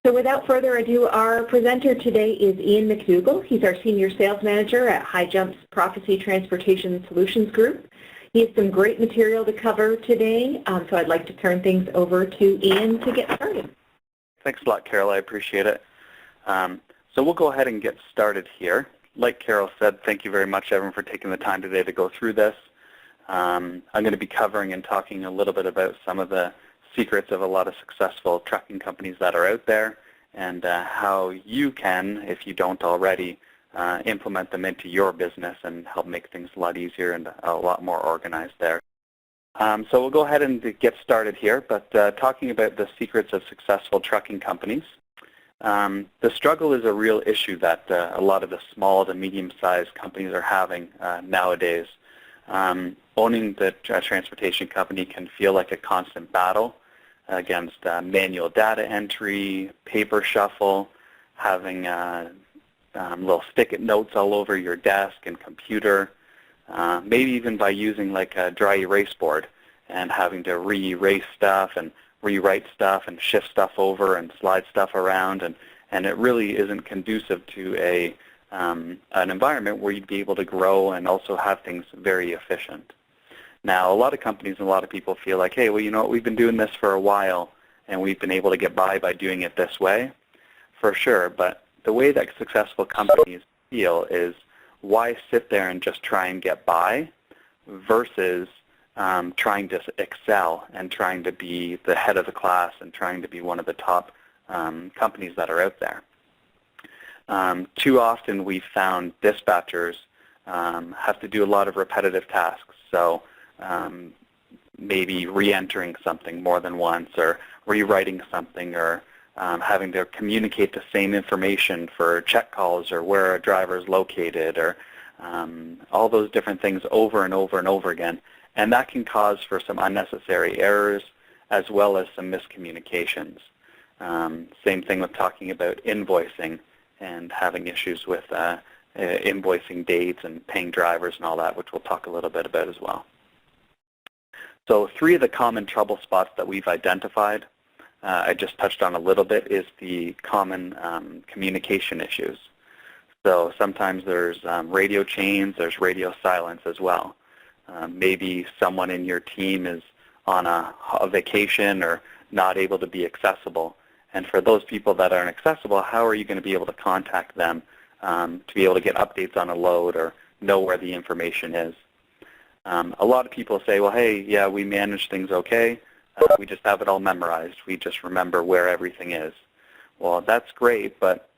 So without further ado, our presenter today is Ian McDougall. He's our Senior Sales Manager at High Jump's Prophecy Transportation Solutions Group. He has some great material to cover today, so I'd like to turn things over to Ian to get started. Thanks a lot, Carol. I appreciate it. So we'll go ahead and get started here. Like Carol said, thank you very much, everyone, for taking the time today to go through this. I'm going to be covering and talking a little bit about some of the secrets of a lot of successful trucking companies that are out there and how you can, if you don't already, implement them into your business and help make things a lot easier and a lot more organized there. So we'll go ahead and get started here, but talking about the secrets of successful trucking companies. The struggle is a real issue that a lot of the small to medium-sized companies are having nowadays. Owning the transportation company can feel like a constant battle against manual data entry, paper shuffle, having little stick-it notes all over your desk and computer, maybe even by using like a dry erase board and having to re-erase stuff and rewrite stuff and shift stuff over and slide stuff around, and it really isn't conducive to an environment where you'd be able to grow and also have things very efficient. Now, a lot of companies and a lot of people feel like, hey, well, you know what, we've been doing this for a while and we've been able to get by doing it this way, for sure, but the way that successful companies feel is why sit there and just try and get by versus trying to excel and trying to be the head of the class and trying to be one of the top companies that are out there. Too often we've found dispatchers have to do a lot of repetitive tasks. So maybe re-entering something more than once or rewriting something or having to communicate the same information for check calls or where a driver is located or all those different things over and over and over again. And that can cause for some unnecessary errors as well as some miscommunications. Same thing with talking about invoicing and having issues with invoicing dates and paying drivers and all that, which we'll talk a little bit about as well. So 3 of the common trouble spots that we've identified, I just touched on a little bit, is the common communication issues. So sometimes there's radio chains, there's radio silence as well. Maybe someone in your team is on a vacation or not able to be accessible. And for those people that aren't accessible, how are you going to be able to contact them to be able to get updates on a load or know where the information is? A lot of people say, well, hey, yeah, we manage things okay. We just have it all memorized. We just remember where everything is. Well, that's great, but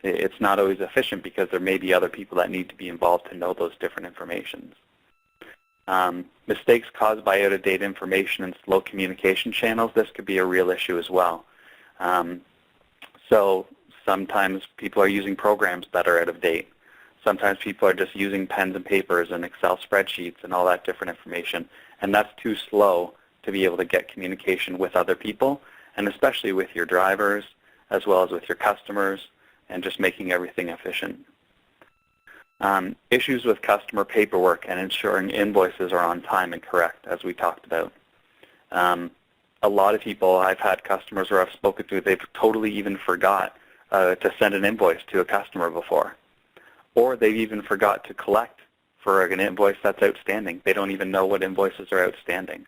it's not always efficient because there may be other people that need to be involved to know those different informations. Mistakes caused by out-of-date information and slow communication channels, this could be a real issue as well. So sometimes people are using programs that are out of date. Sometimes people are just using pens and papers and Excel spreadsheets and all that different information, and that's too slow to be able to get communication with other people, and especially with your drivers as well as with your customers, and just making everything efficient. Issues with customer paperwork and ensuring invoices are on time and correct, as we talked about. A lot of people, I've had customers where I've spoken to, they've totally even forgot to send an invoice to a customer before. Or they've even forgot to collect for an invoice that's outstanding. They don't even know what invoices are outstanding.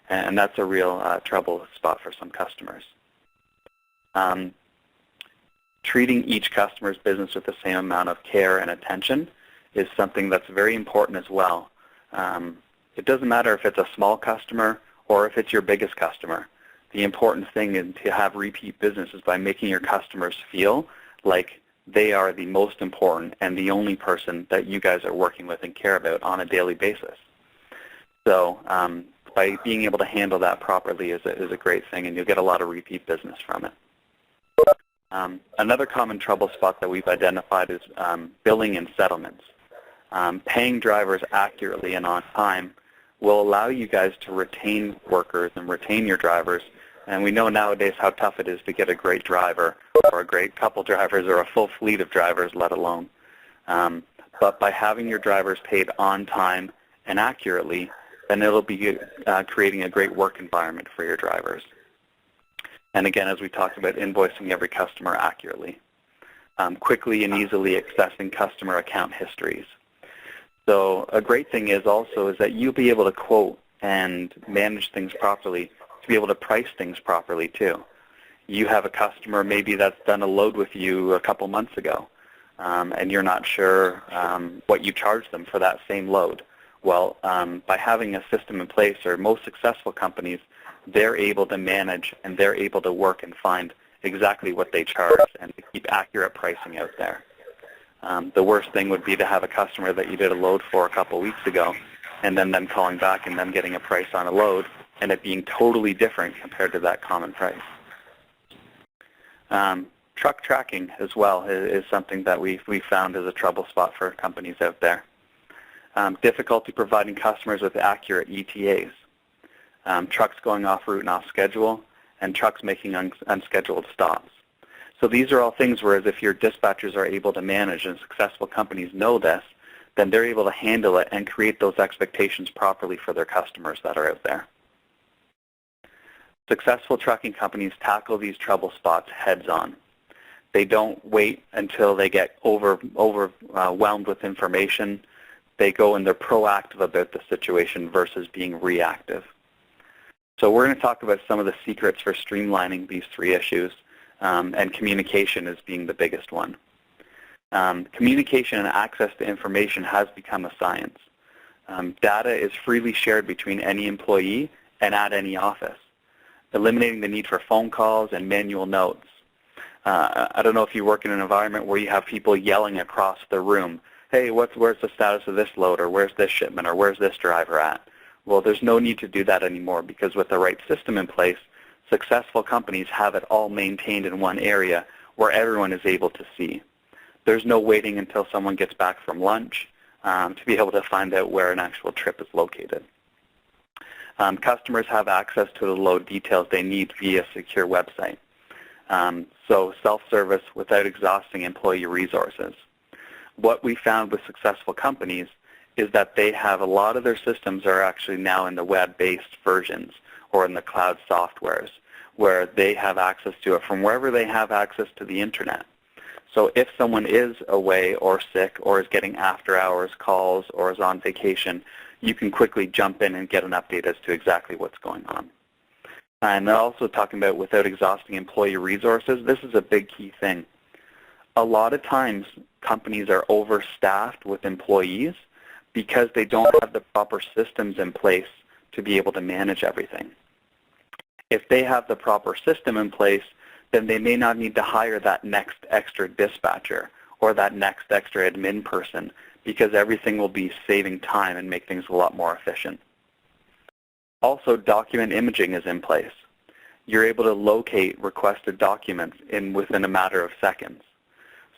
And that's a real trouble spot for some customers. Treating each customer's business with the same amount of care and attention is something that's very important as well. It doesn't matter if it's a small customer or if it's your biggest customer. The important thing is to have repeat business is by making your customers feel like they are the most important and the only person that you guys are working with and care about on a daily basis. So by being able to handle that properly is a great thing, and you'll get a lot of repeat business from it. Another common trouble spot that we've identified is billing and settlements. Paying drivers accurately and on time will allow you guys to retain workers and retain your drivers. And we know nowadays how tough it is to get a great driver or a great couple drivers or a full fleet of drivers, let alone. But by having your drivers paid on time and accurately, then it'll be creating a great work environment for your drivers. And again, as we talked about, invoicing every customer accurately. Quickly and easily accessing customer account histories. So a great thing is also is that you'll be able to quote and manage things properly, to be able to price things properly too. You have a customer maybe that's done a load with you a couple months ago, and you're not sure what you charge them for that same load. Well, by having a system in place, or most successful companies, they're able to manage and they're able to work and find exactly what they charge and to keep accurate pricing out there. The worst thing would be to have a customer that you did a load for a couple weeks ago and then them calling back and them getting a price on a load and it being totally different compared to that common price. Truck tracking as well is something that we found as a trouble spot for companies out there. Difficulty providing customers with accurate ETAs. Trucks going off route and off schedule, and trucks making unscheduled stops. So these are all things whereas if your dispatchers are able to manage and successful companies know this, then they're able to handle it and create those expectations properly for their customers that are out there. Successful trucking companies tackle these trouble spots heads on. They don't wait until they get overwhelmed with information. They go and they're proactive about the situation versus being reactive. So we're going to talk about some of the secrets for streamlining these three issues, and communication as being the biggest one. Communication and access to information has become a science. Data is freely shared between any employee and at any office, eliminating the need for phone calls and manual notes. I don't know if you work in an environment where you have people yelling across the room, hey, where's the status of this load, or where's this shipment, or where's this driver at? Well, there's no need to do that anymore because with the right system in place, successful companies have it all maintained in one area where everyone is able to see. There's no waiting until someone gets back from lunch to be able to find out where an actual trip is located. Customers have access to the load details they need via a secure website. So self-service without exhausting employee resources. What we found with successful companies is that they have a lot of their systems are actually now in the web-based versions or in the cloud softwares where they have access to it from wherever they have access to the internet. So if someone is away or sick or is getting after-hours calls or is on vacation, you can quickly jump in and get an update as to exactly what's going on. And also talking about without exhausting employee resources, this is a big key thing. A lot of times companies are overstaffed with employees because they don't have the proper systems in place to be able to manage everything. If they have the proper system in place, then they may not need to hire that next extra dispatcher or that next extra admin person because everything will be saving time and make things a lot more efficient. Also, document imaging is in place. You're able to locate requested documents within a matter of seconds.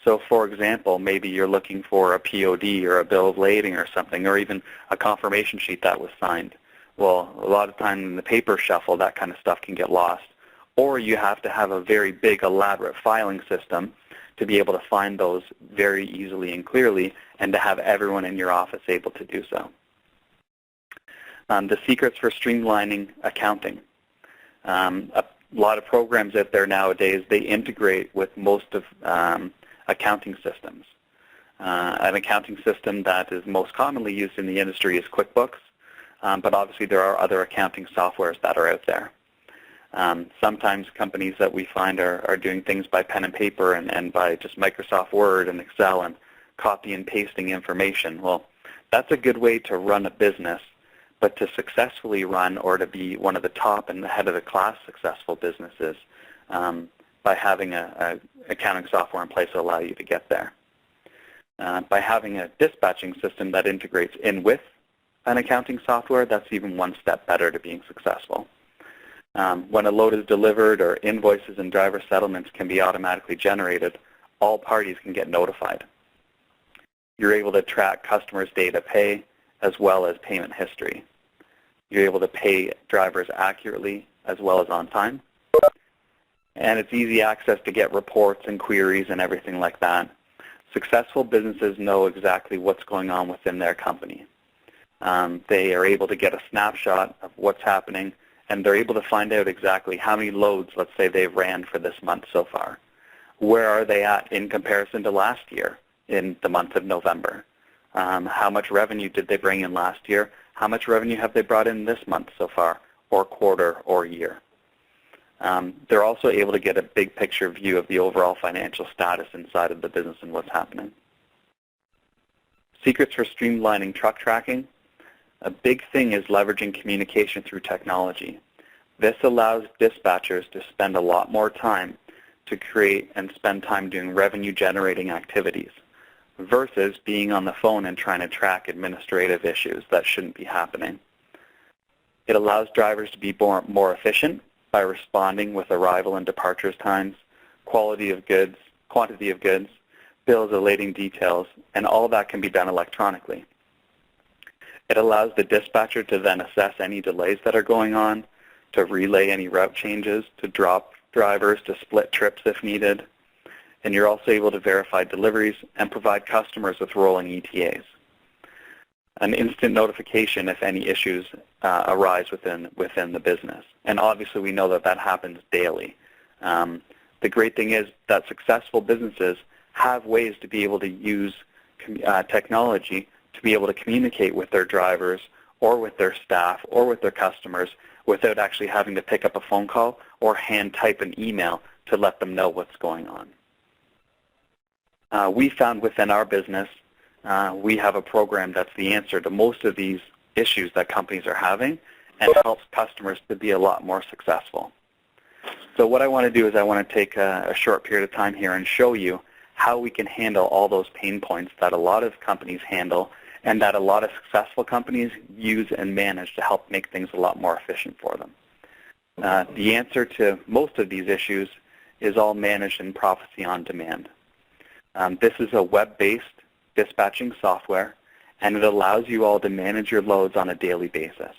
So for example, maybe you're looking for a POD or a bill of lading or something, or even a confirmation sheet that was signed. Well, a lot of time in the paper shuffle, that kind of stuff can get lost. Or you have to have a very big, elaborate filing system to be able to find those very easily and clearly and to have everyone in your office able to do so. The secrets for streamlining accounting. A lot of programs out there nowadays, they integrate with most of accounting systems. An accounting system that is most commonly used in the industry is QuickBooks, but obviously there are other accounting softwares that are out there. Sometimes companies that we find are doing things by pen and paper and by just Microsoft Word and Excel and copy and pasting information. Well, that's a good way to run a business, but to successfully run or to be one of the top and the head of the class successful businesses, by having a accounting software in place to allow you to get there. By having a dispatching system that integrates in with an accounting software, that's even one step better to being successful. When a load is delivered or invoices and driver settlements can be automatically generated, all parties can get notified. You're able to track customers' data pay as well as payment history. You're able to pay drivers accurately as well as on time. And it's easy access to get reports and queries and everything like that. Successful businesses know exactly what's going on within their company. They are able to get a snapshot of what's happening and they're able to find out exactly how many loads, let's say, they ran for this month so far. Where are they at in comparison to last year in the month of November? How much revenue did they bring in last year? How much revenue have they brought in this month so far, or quarter, or year? They're also able to get a big picture view of the overall financial status inside of the business and what's happening. Secrets for streamlining truck tracking. A big thing is leveraging communication through technology. This allows dispatchers to spend a lot more time to create and spend time doing revenue-generating activities versus being on the phone and trying to track administrative issues that shouldn't be happening. It allows drivers to be more efficient by responding with arrival and departures times, quantity of goods, bills awaiting details, and all of that can be done electronically. It allows the dispatcher to then assess any delays that are going on, to relay any route changes, to drop drivers, to split trips if needed, and you're also able to verify deliveries and provide customers with rolling ETAs. An instant notification if any issues arise within the business. And obviously we know that that happens daily. The great thing is that successful businesses have ways to be able to use technology to be able to communicate with their drivers or with their staff or with their customers without actually having to pick up a phone call or hand type an email to let them know what's going on. We found within our business we have a program that's the answer to most of these issues that companies are having and helps customers to be a lot more successful. So what I want to do is I want to take a short period of time here and show you how we can handle all those pain points that a lot of companies handle and that a lot of successful companies use and manage to help make things a lot more efficient for them. The answer to most of these issues is all managed in Prophecy on Demand. This is a web-based dispatching software, and it allows you all to manage your loads on a daily basis.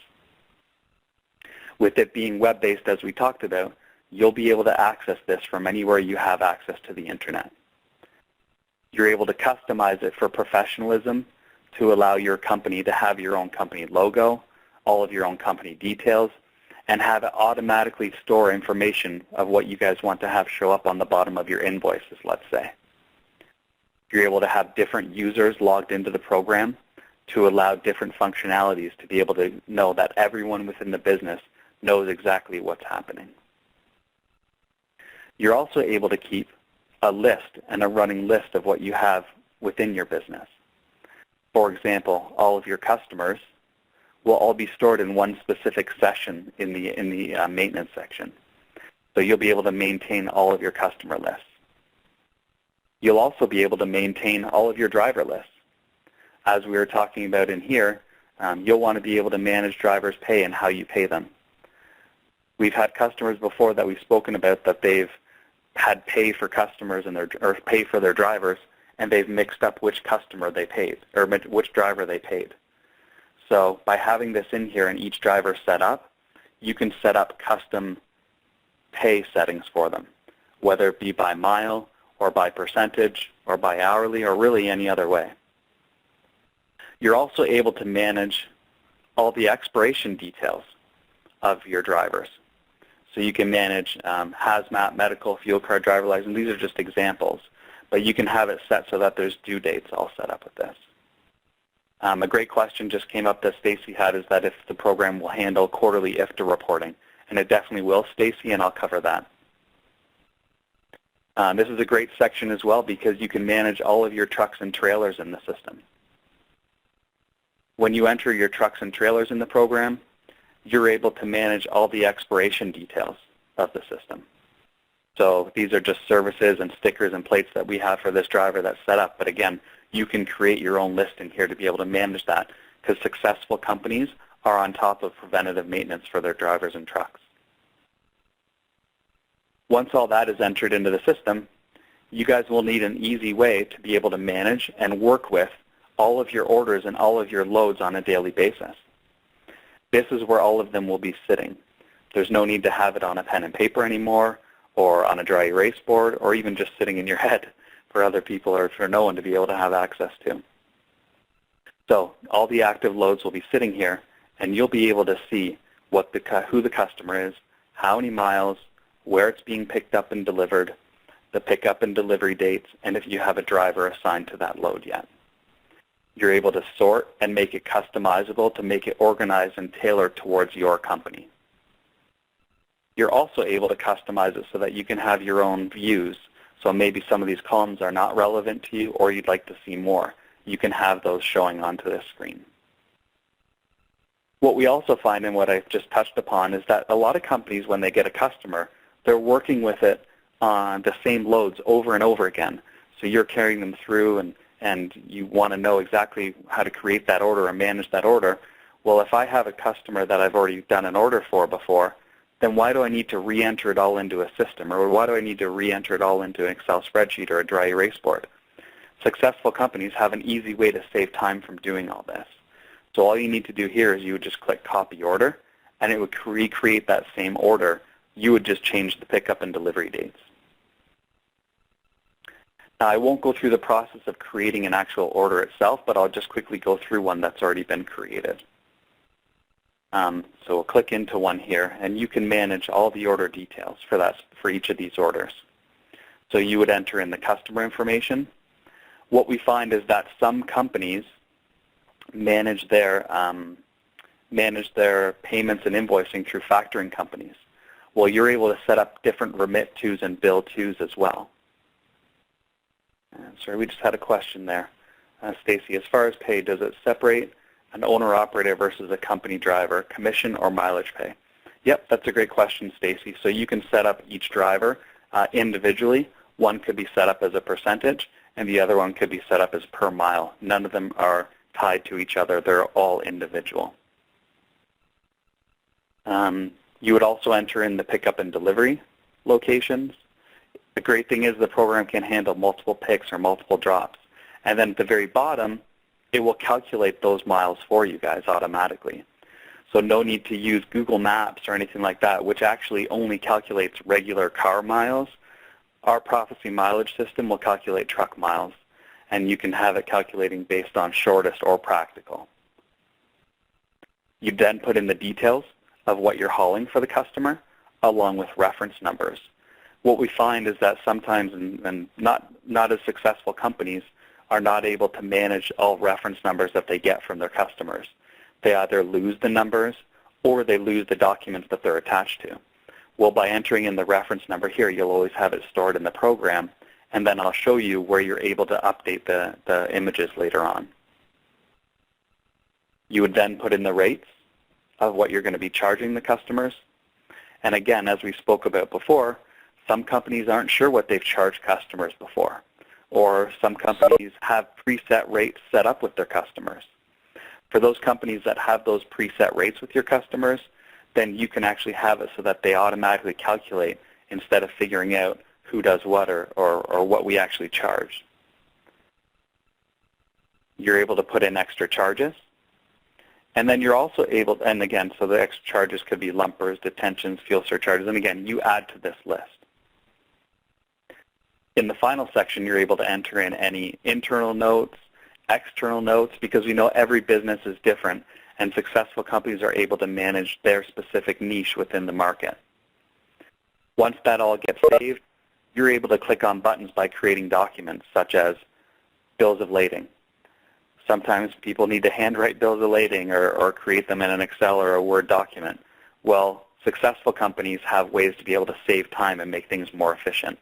With it being web-based, as we talked about, you'll be able to access this from anywhere you have access to the Internet. You're able to customize it for professionalism to allow your company to have your own company logo, all of your own company details, and have it automatically store information of what you guys want to have show up on the bottom of your invoices, let's say. You're able to have different users logged into the program to allow different functionalities to be able to know that everyone within the business knows exactly what's happening. You're also able to keep a list and a running list of what you have within your business. For example, all of your customers will all be stored in one specific session in the maintenance section. So you'll be able to maintain all of your customer lists. You'll also be able to maintain all of your driver lists. As we were talking about in here, you'll want to be able to manage drivers' pay and how you pay them. We've had customers before that we've spoken about that they've had pay for customers and or pay for their drivers, and they've mixed up which customer they paid or which driver they paid. So by having this in here and each driver set up, you can set up custom pay settings for them, whether it be by mile or by percentage or by hourly or really any other way. You're also able to manage all the expiration details of your drivers. So you can manage hazmat, medical, fuel card, driver license. These are just examples. But you can have it set so that there's due dates all set up with this. A great question just came up that Stacy had is that if the program will handle quarterly IFTA reporting. And it definitely will, Stacy, and I'll cover that. This is a great section as well because you can manage all of your trucks and trailers in the system. When you enter your trucks and trailers in the program, you're able to manage all the expiration details of the system. So these are just services and stickers and plates that we have for this driver that's set up. But again, you can create your own list in here to be able to manage that because successful companies are on top of preventative maintenance for their drivers and trucks. Once all that is entered into the system, you guys will need an easy way to be able to manage and work with all of your orders and all of your loads on a daily basis. This is where all of them will be sitting. There's no need to have it on a pen and paper anymore or on a dry erase board or even just sitting in your head for other people or for no one to be able to have access to. So all the active loads will be sitting here and you'll be able to see who the customer is, how many miles, where it's being picked up and delivered, the pickup and delivery dates, and if you have a driver assigned to that load yet. You're able to sort and make it customizable to make it organized and tailored towards your company. You're also able to customize it so that you can have your own views. So maybe some of these columns are not relevant to you or you'd like to see more. You can have those showing onto this screen. What we also find, and what I've just touched upon, is that a lot of companies, when they get a customer, they're working with it on the same loads over and over again. So you're carrying them through and you want to know exactly how to create that order or manage that order. Well, if I have a customer that I've already done an order for before, then why do I need to re-enter it all into a system? Or why do I need to re-enter it all into an Excel spreadsheet or a dry erase board? Successful companies have an easy way to save time from doing all this. So all you need to do here is you would just click Copy Order, and it would recreate that same order. You would just change the pickup and delivery dates. Now, I won't go through the process of creating an actual order itself, but I'll just quickly go through one that's already been created. So we'll click into one here, and you can manage all the order details for each of these orders. So you would enter in the customer information. What we find is that some companies manage their payments and invoicing through factoring companies. Well, you're able to set up different remit tos and bill tos as well. Sorry, we just had a question there. Stacy, as far as pay, does it separate an owner-operator versus a company driver, commission or mileage pay? Yep, that's a great question, Stacy. So you can set up each driver individually. One could be set up as a percentage, and the other one could be set up as per mile. None of them are tied to each other. They're all individual. You would also enter in the pickup and delivery locations. The great thing is the program can handle multiple picks or multiple drops. And then at the very bottom, it will calculate those miles for you guys automatically. So no need to use Google Maps or anything like that, which actually only calculates regular car miles. Our Prophecy mileage system will calculate truck miles, and you can have it calculating based on shortest or practical. You then put in the details of what you're hauling for the customer, along with reference numbers. What we find is that sometimes, and not as successful companies, are not able to manage all reference numbers that they get from their customers. They either lose the numbers or they lose the documents that they're attached to. Well, by entering in the reference number here, you'll always have it stored in the program, and then I'll show you where you're able to update the images later on. You would then put in the rates of what you're going to be charging the customers. And again, as we spoke about before, some companies aren't sure what they've charged customers before, or some companies have preset rates set up with their customers. For those companies that have those preset rates with your customers, then you can actually have it so that they automatically calculate instead of figuring out who does what or what we actually charge. You're able to put in extra charges. And then you're also able, and again, so the extra charges could be lumpers, detentions, fuel surcharges, and again, you add to this list. In the final section, you're able to enter in any internal notes, external notes, because we know every business is different, and successful companies are able to manage their specific niche within the market. Once that all gets saved, you're able to click on buttons by creating documents, such as bills of lading. Sometimes people need to handwrite bills of lading or create them in an Excel or a Word document. Well, successful companies have ways to be able to save time and make things more efficient.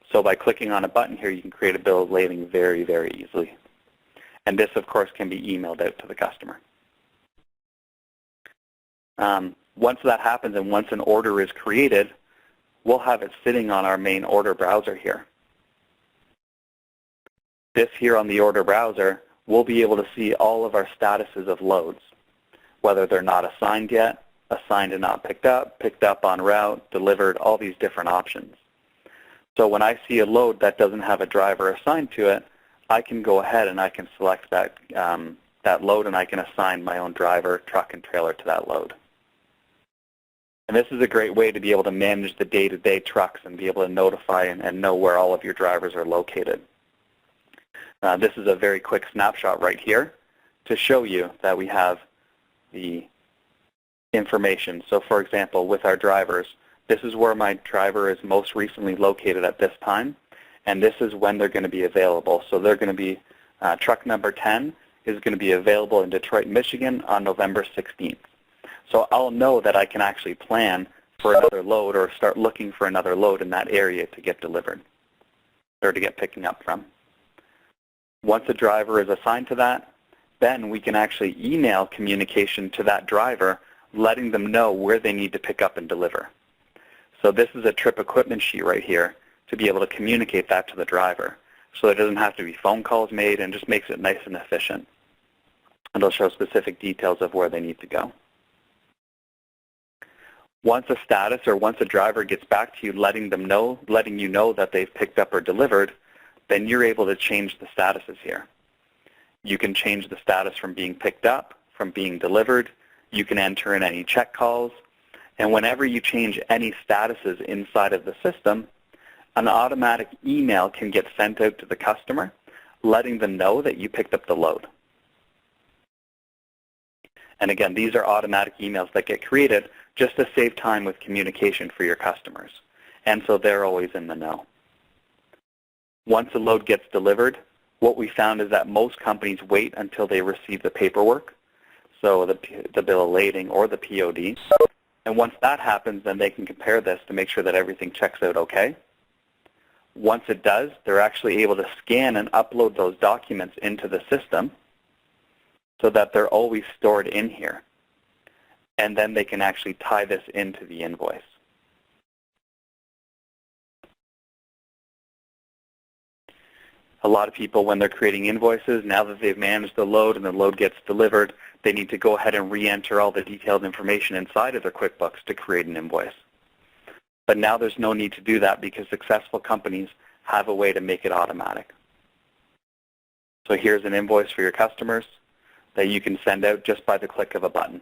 So by clicking on a button here, you can create a bill of lading very, very easily. And this, of course, can be emailed out to the customer. Once that happens and once an order is created, we'll have it sitting on our main order browser here. This here on the order browser, we'll be able to see all of our statuses of loads, whether they're not assigned yet, assigned and not picked up on route, delivered, all these different options. So when I see a load that doesn't have a driver assigned to it, I can go ahead and I can select that, that load, and I can assign my own driver, truck, and trailer to that load. And this is a great way to be able to manage the day-to-day trucks and be able to notify and know where all of your drivers are located. This is a very quick snapshot right here to show you that we have the information. So for example, with our drivers, this is where my driver is most recently located at this time, and this is when they're going to be available. So they're going to be, truck number 10 is going to be available in Detroit, Michigan on November 16th. So I'll know that I can actually plan for another load or start looking for another load in that area to get delivered or to get picking up from. Once a driver is assigned to that, then we can actually email communication to that driver, letting them know where they need to pick up and deliver. So this is a trip equipment sheet right here to be able to communicate that to the driver. So there doesn't have to be phone calls made, and just makes it nice and efficient. And it'll show specific details of where they need to go. Once a status or once a driver gets back to you letting you know that they've picked up or delivered, then you're able to change the statuses here. You can change the status from being picked up, from being delivered. You can enter in any check calls. And whenever you change any statuses inside of the system, an automatic email can get sent out to the customer, letting them know that you picked up the load. And again, these are automatic emails that get created just to save time with communication for your customers. And so they're always in the know. Once a load gets delivered, what we found is that most companies wait until they receive the paperwork, so the bill of lading or the POD. And once that happens, then they can compare this to make sure that everything checks out okay. Once it does, they're actually able to scan and upload those documents into the system so that they're always stored in here. And then they can actually tie this into the invoice. A lot of people, when they're creating invoices, now that they've managed the load and the load gets delivered, they need to go ahead and re-enter all the detailed information inside of their QuickBooks to create an invoice. But now there's no need to do that because successful companies have a way to make it automatic. So here's an invoice for your customers that you can send out just by the click of a button.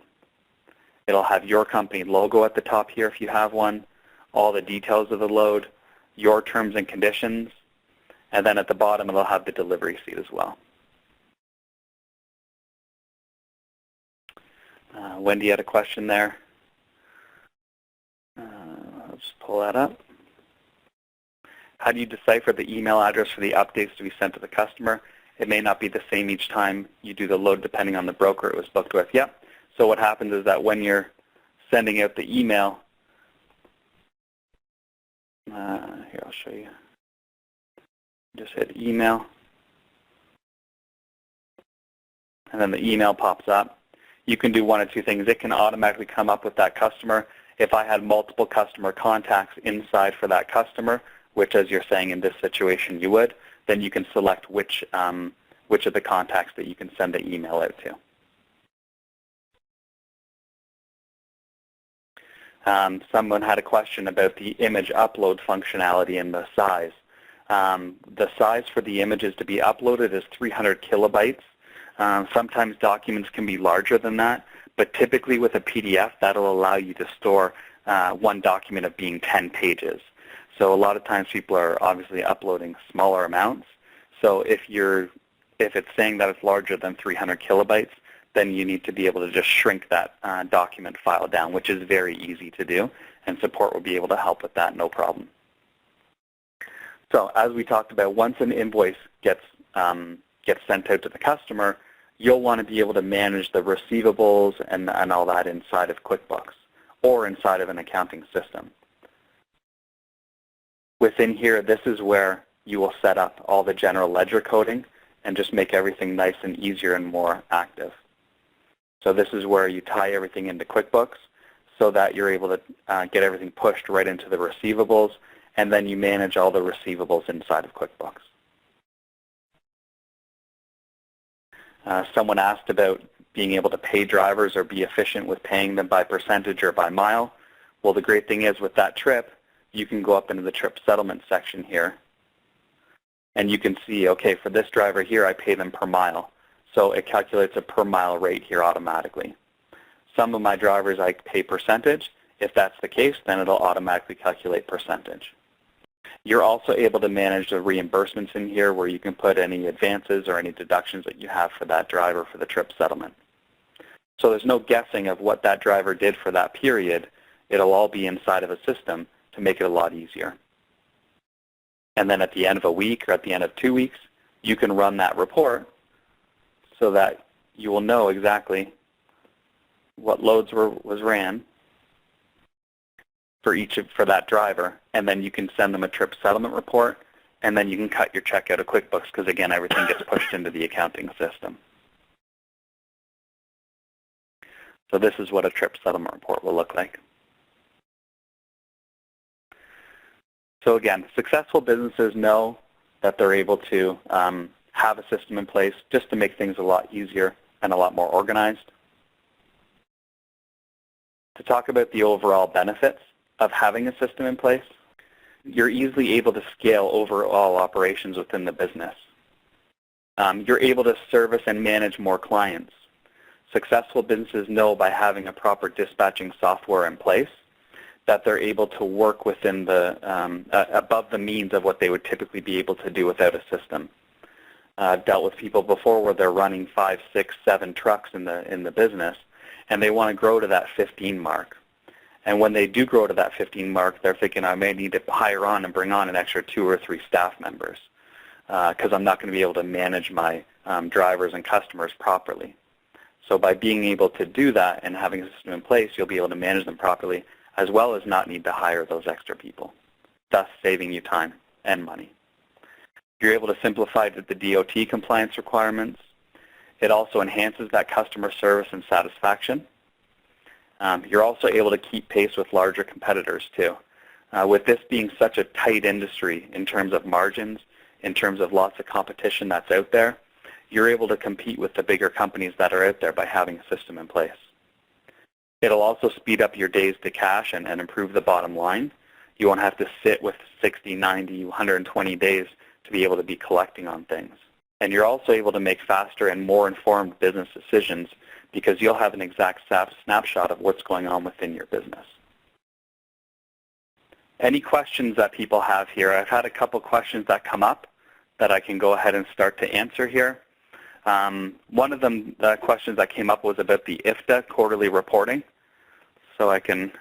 It'll have your company logo at the top here if you have one, all the details of the load, your terms and conditions, and then at the bottom it'll have the delivery receipt as well. Wendy had a question there. I'll just pull that up. How do you decipher the email address for the updates to be sent to the customer? It may not be the same each time you do the load depending on the broker it was booked with. Yep. So what happens is that when you're sending out the email, here I'll show you. Just hit email, and then the email pops up. You can do one of two things. It can automatically come up with that customer. If I had multiple customer contacts inside for that customer, which as you're saying in this situation you would, then you can select which of the contacts that you can send the email out to. Someone had a question about the image upload functionality and the size. The size for the images to be uploaded is 300 kilobytes. Sometimes documents can be larger than that, but typically with a PDF, that'll allow you to store one document of being 10 pages. So a lot of times people are obviously uploading smaller amounts. So if it's saying that it's larger than 300 kilobytes, then you need to be able to just shrink that document file down, which is very easy to do, and support will be able to help with that, no problem. So as we talked about, once an invoice gets sent out to the customer, you'll want to be able to manage the receivables and all that inside of QuickBooks or inside of an accounting system. Within here, this is where you will set up all the general ledger coding and just make everything nice and easier and more active. So this is where you tie everything into QuickBooks so that you're able to get everything pushed right into the receivables, and then you manage all the receivables inside of QuickBooks. Someone asked about being able to pay drivers or be efficient with paying them by percentage or by mile. Well, the great thing is with that trip, you can go up into the trip settlement section here, and you can see, okay, for this driver here, I pay them per mile. So it calculates a per mile rate here automatically. Some of my drivers I pay percentage. If that's the case, then it'll automatically calculate percentage. You're also able to manage the reimbursements in here where you can put any advances or any deductions that you have for that driver for the trip settlement. So there's no guessing of what that driver did for that period. It'll all be inside of a system to make it a lot easier. And then at the end of a week or at the end of 2 weeks, you can run that report so that you will know exactly what loads was ran for that driver, and then you can send them a trip settlement report, and then you can cut your check out of QuickBooks because, again, everything gets pushed into the accounting system. So this is what a trip settlement report will look like. So again, successful businesses know that they're able to have a system in place just to make things a lot easier and a lot more organized. To talk about the overall benefits of having a system in place, you're easily able to scale overall operations within the business. You're able to service and manage more clients. Successful businesses know by having a proper dispatching software in place that they're able to work within the above the means of what they would typically be able to do without a system. I've dealt with people before where they're running 5, 6, 7 trucks in the business, and they want to grow to that 15 mark. And when they do grow to that 15 mark, they're thinking, I may need to hire on and bring on an extra 2 or 3 staff members because I'm not going to be able to manage my drivers and customers properly. So by being able to do that and having a system in place, you'll be able to manage them properly as well as not need to hire those extra people, thus saving you time and money. You're able to simplify the DOT compliance requirements. It also enhances that customer service and satisfaction. You're also able to keep pace with larger competitors too. With this being such a tight industry in terms of margins, in terms of lots of competition that's out there, you're able to compete with the bigger companies that are out there by having a system in place. It'll also speed up your days to cash and improve the bottom line. You won't have to sit with 60, 90, 120 days to be able to be collecting on things. And you're also able to make faster and more informed business decisions because you'll have an exact snapshot of what's going on within your business. Any questions that people have here? I've had a couple questions that come up that I can go ahead and start to answer here. One of them, the questions that came up was about the IFTA quarterly reporting. So I can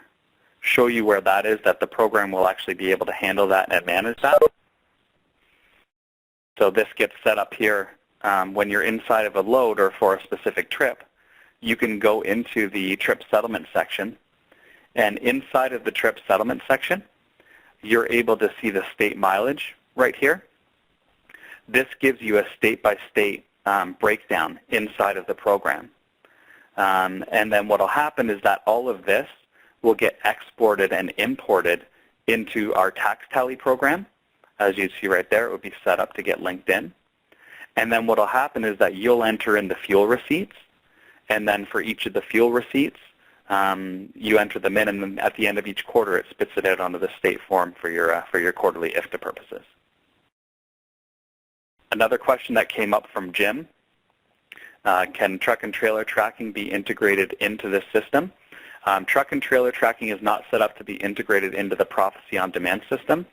show you where that is, that the program will actually be able to handle that and manage that. So this gets set up here when you're inside of a load or for a specific trip. You can go into the trip settlement section, and inside of the trip settlement section, you're able to see the state mileage right here. This gives you a state-by-state breakdown inside of the program. And then what will happen is that all of this will get exported and imported into our tax tally program. As you see right there, it would be set up to get linked in. And then what will happen is that you'll enter in the fuel receipts, and then for each of the fuel receipts, you enter them in, and then at the end of each quarter, it spits it out onto the state form for your quarterly IFTA purposes. Another question that came up from Jim, can truck and trailer tracking be integrated into this system? Truck and trailer tracking is not set up to be integrated into the Prophecy on Demand system.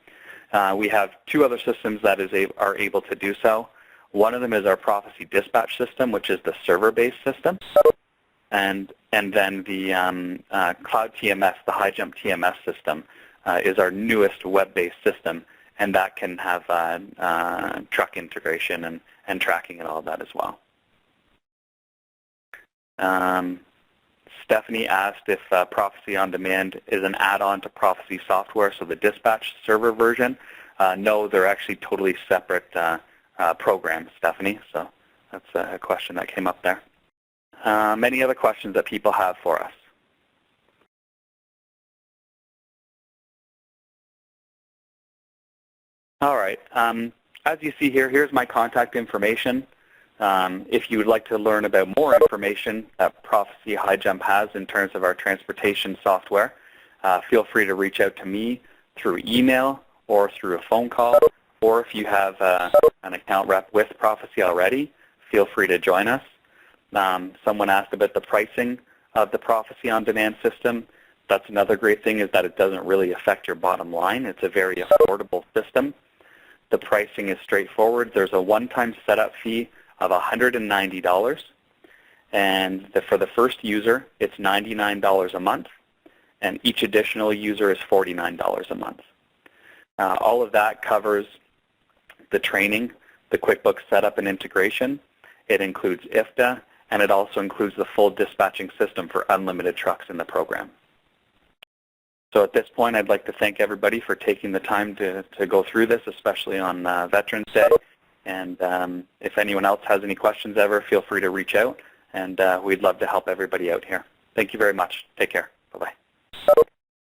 We have 2 other systems that are able to do so. One of them is our Prophecy dispatch system, which is the server-based system. And then the Cloud TMS, the High Jump TMS system, is our newest web-based system, and that can have truck integration and tracking and all of that as well. Stephanie asked if Prophecy on Demand is an add-on to Prophecy software, so the dispatch server version. No, they're actually totally separate programs, Stephanie, so that's a question that came up there. Many other questions that people have for us? All right. As you see here, here's my contact information. If you would like to learn about more information that Prophecy High Jump has in terms of our transportation software, feel free to reach out to me through email or through a phone call, or if you have an account rep with Prophecy already, feel free to join us. Someone asked about the pricing of the Prophecy on Demand system. That's another great thing, is that it doesn't really affect your bottom line. It's a very affordable system. The pricing is straightforward. There's a one-time setup fee of $190, And for the first user, it's $99 a month, and each additional user is $49 a month. All of that covers the training, the QuickBooks setup and integration. It includes IFTA, and it also includes the full dispatching system for unlimited trucks in the program. So at this point, I'd like to thank everybody for taking the time to go through this, especially on Veterans Day. And if anyone else has any questions ever, feel free to reach out, and we'd love to help everybody out here. Thank you very much. Take care. Bye-bye.